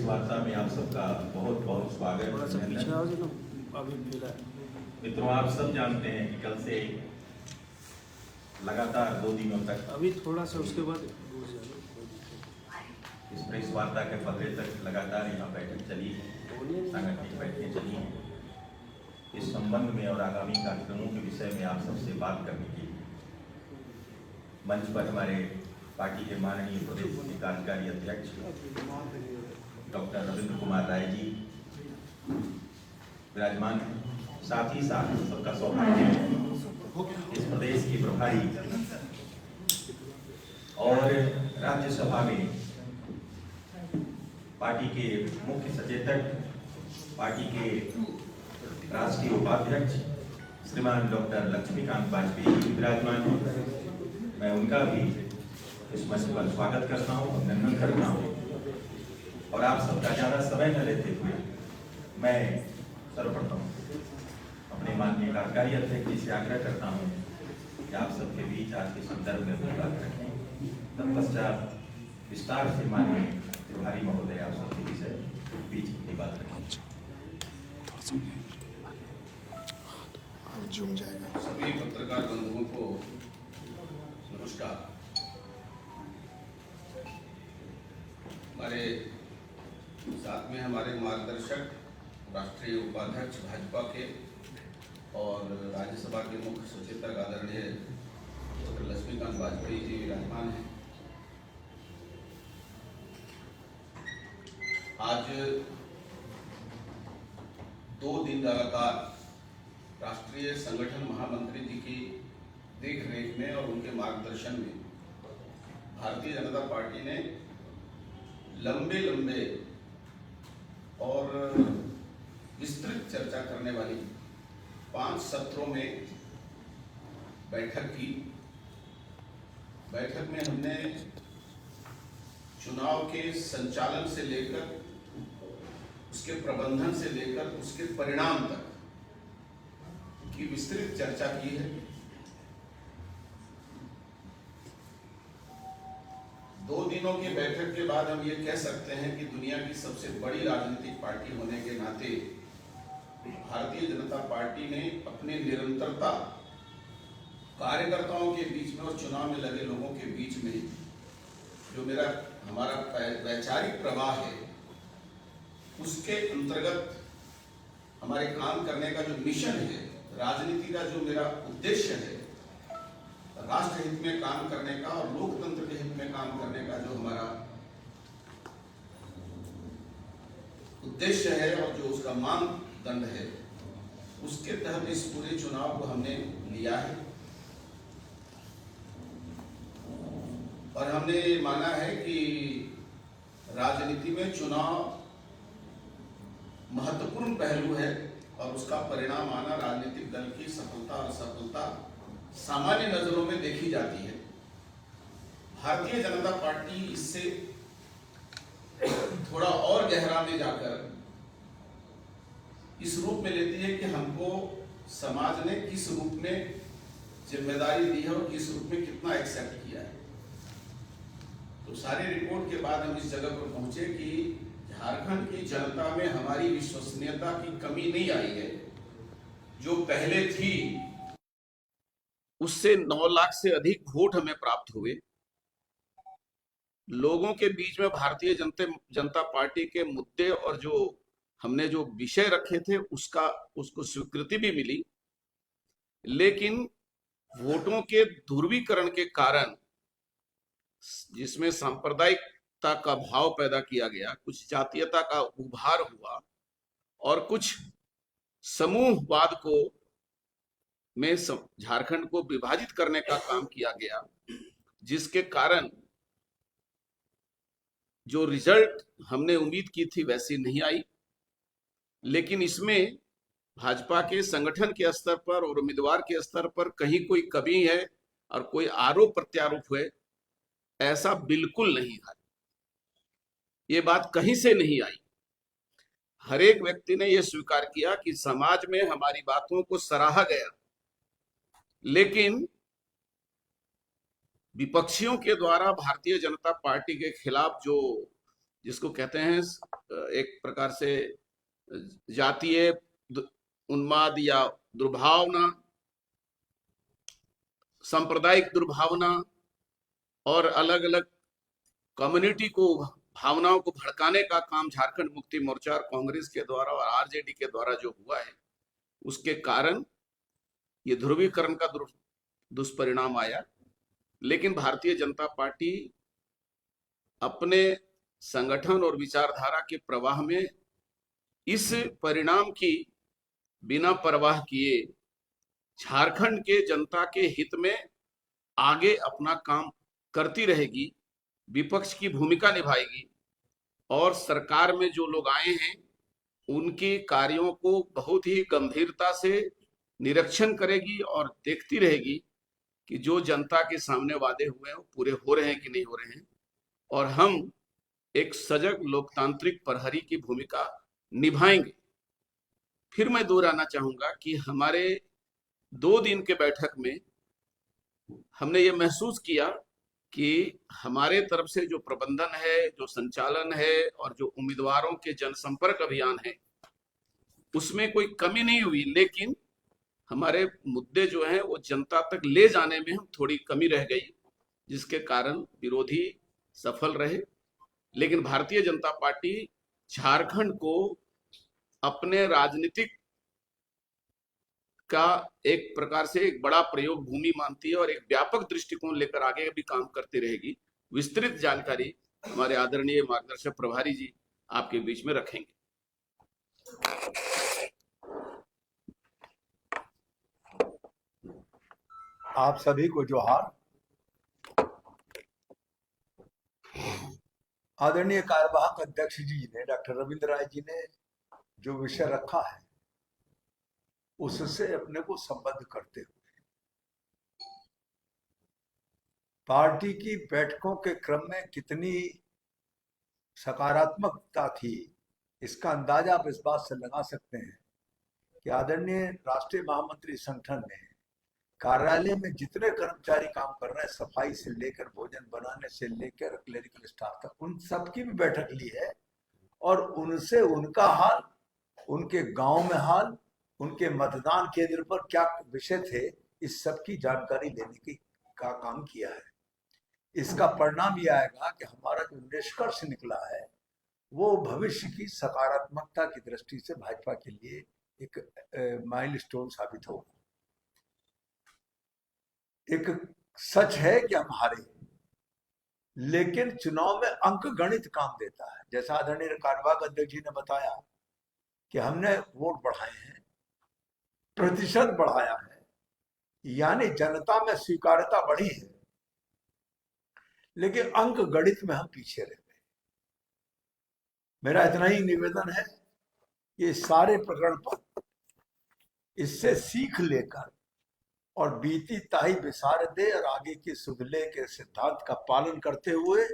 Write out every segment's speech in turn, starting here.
Press वार्ता में आप सबका बहुत बहुत स्वागत है। मित्रों, आप सब जानते हैं कि कल से लगातार 2 दिनों तक अभी थोड़ा सा उसके बाद इस प्रेस वार्ता के पहले तक लगातार यहाँ बैठक चली है, सांगठनिक बैठकें चली हैं। इस संबंध में और आगामी कार्यक्रमों के विषय में आप सबसे बात करने के लिए मंच पर हमारे पार्टी के माननीय प्रदेश कार्यकारी अध्यक्ष डॉक्टर रविंद्र कुमार राय जी विराजमान हैं। साथ ही साथ सबका सौभाग्य इस प्रदेश के प्रभारी और राज्यसभा में पार्टी के मुख्य सचेतक, पार्टी के राष्ट्रीय उपाध्यक्ष श्रीमान डॉक्टर लक्ष्मीकांत वाजपेयी जी विराजमान हैं। मैं उनका भी इस मंच पर स्वागत करता हूँ, अभिनंदन करता हूँ और आप सबका ज़्यादा समय न लेते हुए मैं सर्वप्रथम अपने माननीय कार्यकारी अध्यक्ष जी से आग्रह करता हूँ कि आप सबके बीच आज के संदर्भ में अपनी बात रखें। तत्पश्चात विस्तार से माननीय प्रभारी महोदय आप सबके विषय बीच अपनी बात रखें। सभी पत्रकार बंधुओं को नमस्कार। हमारे साथ में हमारे मार्गदर्शक राष्ट्रीय उपाध्यक्ष भाजपा के और राज्यसभा के मुख्य सचेतक आदरणीय डॉक्टर लक्ष्मीकांत वाजपेयी जी विराजमान हैं। आज 2 दिन लगातार राष्ट्रीय संगठन महामंत्री जी की देखरेख में और उनके मार्गदर्शन में भारतीय जनता पार्टी ने लंबे और विस्तृत चर्चा करने वाली 5 सत्रों में बैठक की। बैठक में हमने चुनाव के संचालन से लेकर उसके प्रबंधन से लेकर उसके परिणाम तक की विस्तृत चर्चा की है। 2 दिनों की बैठक के बाद हम ये कह सकते हैं कि दुनिया की सबसे बड़ी राजनीतिक पार्टी होने के नाते भारतीय जनता पार्टी ने अपनी निरंतरता कार्यकर्ताओं के बीच में और चुनाव में लगे लोगों के बीच में जो हमारा वैचारिक प्रवाह है उसके अंतर्गत हमारे काम करने का जो मिशन है, राजनीति का जो मेरा उद्देश्य है, राष्ट्र हित में काम करने का और लोकतंत्र के हित में काम करने का जो हमारा उद्देश्य है और जो उसका मानदंड है, उसके तहत इस पूरे चुनाव को हमने लिया है। और हमने माना है कि राजनीति में चुनाव महत्वपूर्ण पहलू है और उसका परिणाम आना राजनीतिक दल की सफलता और असफलता सामान्य नजरों में देखी जाती है। भारतीय जनता पार्टी इससे थोड़ा और गहरा में जाकर इस रूप में लेती है कि हमको समाज ने किस रूप में जिम्मेदारी दी है और किस रूप में कितना एक्सेप्ट किया है। तो सारे रिपोर्ट के बाद हम इस जगह पर पहुंचे कि झारखंड की जनता में हमारी विश्वसनीयता की कमी नहीं आई है। जो पहले थी उससे 9 लाख से अधिक वोट हमें प्राप्त हुए। लोगों के बीच में भारतीय जनता पार्टी के मुद्दे और जो हमने जो विषय रखे थे उसको स्वीकृति भी मिली, लेकिन वोटों के ध्रुवीकरण के कारण जिसमें सांप्रदायिकता का भाव पैदा किया गया, कुछ जातीयता का उभार हुआ और कुछ समूहवाद को में झारखंड को विभाजित करने का काम किया गया, जिसके कारण जो रिजल्ट हमने उम्मीद की थी वैसी नहीं आई। लेकिन इसमें भाजपा के संगठन के स्तर पर और उम्मीदवार के स्तर पर कहीं कोई कमी है और कोई आरोप प्रत्यारोप हुए, ऐसा बिल्कुल नहीं है। ये बात कहीं से नहीं आई। हर एक व्यक्ति ने यह स्वीकार किया कि समाज में हमारी बातों को सराहा गया, लेकिन विपक्षियों के द्वारा भारतीय जनता पार्टी के खिलाफ जो जिसको कहते हैं एक प्रकार से जातीय उन्माद या दुर्भावना, सांप्रदायिक दुर्भावना और अलग अलग कम्युनिटी को, भावनाओं को भड़काने का काम झारखंड मुक्ति मोर्चा और कांग्रेस के द्वारा और आरजेडी के द्वारा जो हुआ है, उसके कारण ये ध्रुवीकरण का दुष्परिणाम आया। लेकिन भारतीय जनता पार्टी अपने संगठन और विचारधारा के प्रवाह में इस परिणाम की बिना परवाह किए झारखंड के जनता के हित में आगे अपना काम करती रहेगी, विपक्ष की भूमिका निभाएगी और सरकार में जो लोग आए हैं उनके कार्यों को बहुत ही गंभीरता से निरीक्षण करेगी और देखती रहेगी कि जो जनता के सामने वादे हुए हैं वो पूरे हो रहे हैं कि नहीं हो रहे हैं, और हम एक सजग लोकतांत्रिक प्रहरी की भूमिका निभाएंगे। फिर मैं दोहराना चाहूंगा कि हमारे 2 दिन के बैठक में हमने ये महसूस किया कि हमारे तरफ से जो प्रबंधन है, जो संचालन है और जो उम्मीदवारों के जनसंपर्क अभियान है, उसमें कोई कमी नहीं हुई, लेकिन हमारे मुद्दे जो हैं वो जनता तक ले जाने में हम थोड़ी कमी रह गई, जिसके कारण विरोधी सफल रहे। लेकिन भारतीय जनता पार्टी झारखंड को अपने राजनीतिक का एक प्रकार से एक बड़ा प्रयोग भूमि मानती है और एक व्यापक दृष्टिकोण लेकर आगे भी काम करती रहेगी। विस्तृत जानकारी हमारे आदरणीय मार्गदर्शक प्रभारी जी आपके बीच में रखेंगे। आप सभी को जोहार। आदरणीय कार्यवाहक अध्यक्ष जी ने, डॉक्टर रविंद्र राय जी ने जो विषय रखा है उससे अपने को संबद्ध करते हुए पार्टी की बैठकों के क्रम में कितनी सकारात्मकता थी, इसका अंदाजा आप इस बात से लगा सकते हैं कि आदरणीय राष्ट्रीय महामंत्री संगठन ने कार्यालय में जितने कर्मचारी काम कर रहे हैं, सफाई से लेकर भोजन बनाने से लेकर क्लरिकल स्टाफ तक, उन सबकी भी बैठक ली है और उनसे उनका हाल, उनके गांव में हाल, उनके मतदान केंद्र पर क्या विषय थे, इस सब की जानकारी लेने की का काम किया है। इसका परिणाम यह आएगा कि हमारा जो निष्कर्ष निकला है वो भविष्य की सकारात्मकता की दृष्टि से भाजपा के लिए एक माइलस्टोन साबित होगा। एक सच है कि हम हारे, लेकिन चुनाव में अंक गणित काम देता है। जैसा आदरणीय कार्यवाहक अध्यक्ष जी ने बताया कि हमने वोट बढ़ाए हैं, प्रतिशत बढ़ाया है, यानी जनता में स्वीकार्यता बढ़ी है, लेकिन अंक गणित में हम पीछे रह गए। मेरा इतना ही निवेदन है कि इस सारे प्रकरण पर इससे सीख लेकर और बीती ताई विसार दे और आगे के सुधले के सिद्धांत का पालन करते हुए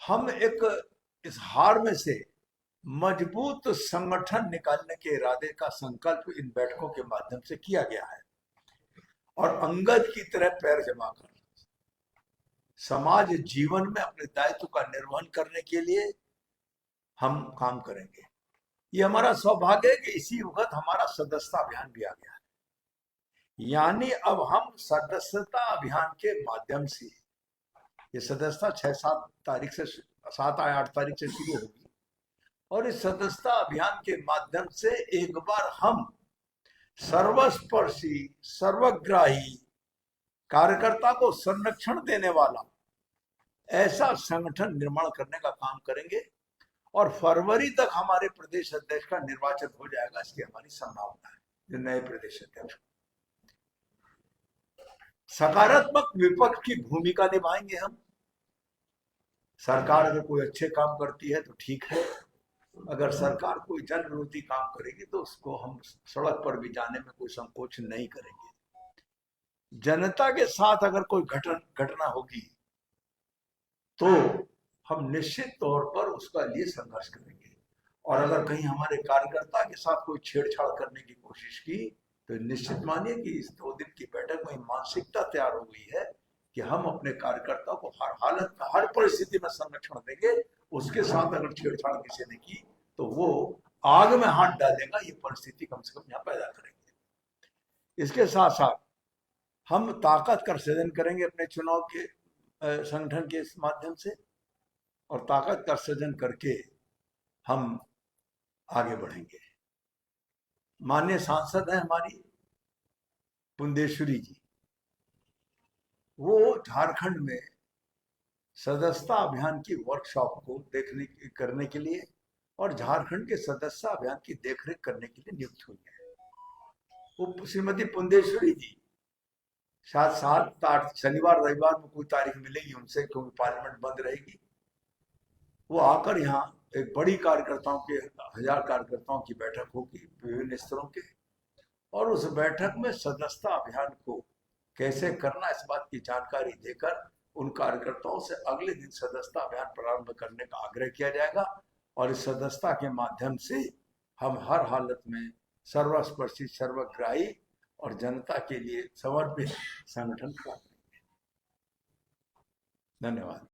हम एक इस हार में से मजबूत संगठन निकालने के इरादे का संकल्प इन बैठकों के माध्यम से किया गया है और अंगद की तरह पैर जमा कर समाज जीवन में अपने दायित्व का निर्वहन करने के लिए हम काम करेंगे। ये हमारा सौभाग्य है कि इसी वक्त हमारा सदस्यता अभियान भी आ गया है, यानी अब हम सदस्यता अभियान के माध्यम से, ये सदस्यता 6-7 तारीख से 7-8 तारीख से शुरू होगी और इस सदस्यता अभियान के माध्यम से एक बार हम सर्वस्पर्शी, सर्वग्राही, कार्यकर्ता को संरक्षण देने वाला ऐसा संगठन निर्माण करने का काम करेंगे और फरवरी तक हमारे प्रदेश अध्यक्ष का निर्वाचन हो जाएगा, इसकी हमारी संभावना है। जो नए प्रदेश अध्यक्ष सकारात्मक विपक्ष की भूमिका निभाएंगे हम। सरकार अगर कोई अच्छे काम करती है तो ठीक है, अगर सरकार कोई जन विरोधी काम करेगी तो उसको हम सड़क पर भी जाने में कोई संकोच नहीं करेंगे। जनता के साथ अगर कोई घटना होगी तो हम निश्चित तौर पर उसका लिए संघर्ष करेंगे और अगर कहीं हमारे कार्यकर्ता के साथ कोई छेड़छाड़ करने की कोशिश की तो निश्चित मानिए कि इस 2 दिन की बैठक में मानसिकता तैयार हो गई है कि हम अपने कार्यकर्ता को हर हालत में, हर परिस्थिति में संरक्षण देंगे, उसके साथ अगर छेड़छाड़ किसी ने की तो वो आग में हाथ डालेगा, ये परिस्थिति कम से कम यहाँ पैदा करेंगे। इसके साथ साथ हम ताकत का सृजन करेंगे अपने चुनाव के संगठन के इस माध्यम से, और ताकत का सृजन करके हम आगे बढ़ेंगे। माननीय सांसद हैं हमारी पुंडेश्वरी जी, वो झारखंड में सदस्यता अभियान की वर्कशॉप को करने के लिए और झारखंड के सदस्यता अभियान की देखरेख करने के लिए नियुक्त हुई है। वो श्रीमती पुंडेश्वरी जी शायद 7-8 शनिवार रविवार में कोई तारीख मिलेगी उनसे, क्योंकि पार्लियामेंट बंद रहेगी। वो आकर यहाँ एक बड़ी कार्यकर्ताओं के 1000 कार्यकर्ताओं की बैठक होगी विभिन्न स्तरों के, और उस बैठक में सदस्यता अभियान को कैसे करना इस बात की जानकारी देकर उन कार्यकर्ताओं से अगले दिन सदस्यता अभियान प्रारंभ करने का आग्रह किया जाएगा। और इस सदस्यता के माध्यम से हम हर हालत में सर्वस्पर्शी, सर्वग्राही और जनता के लिए समर्पित संगठन का। धन्यवाद।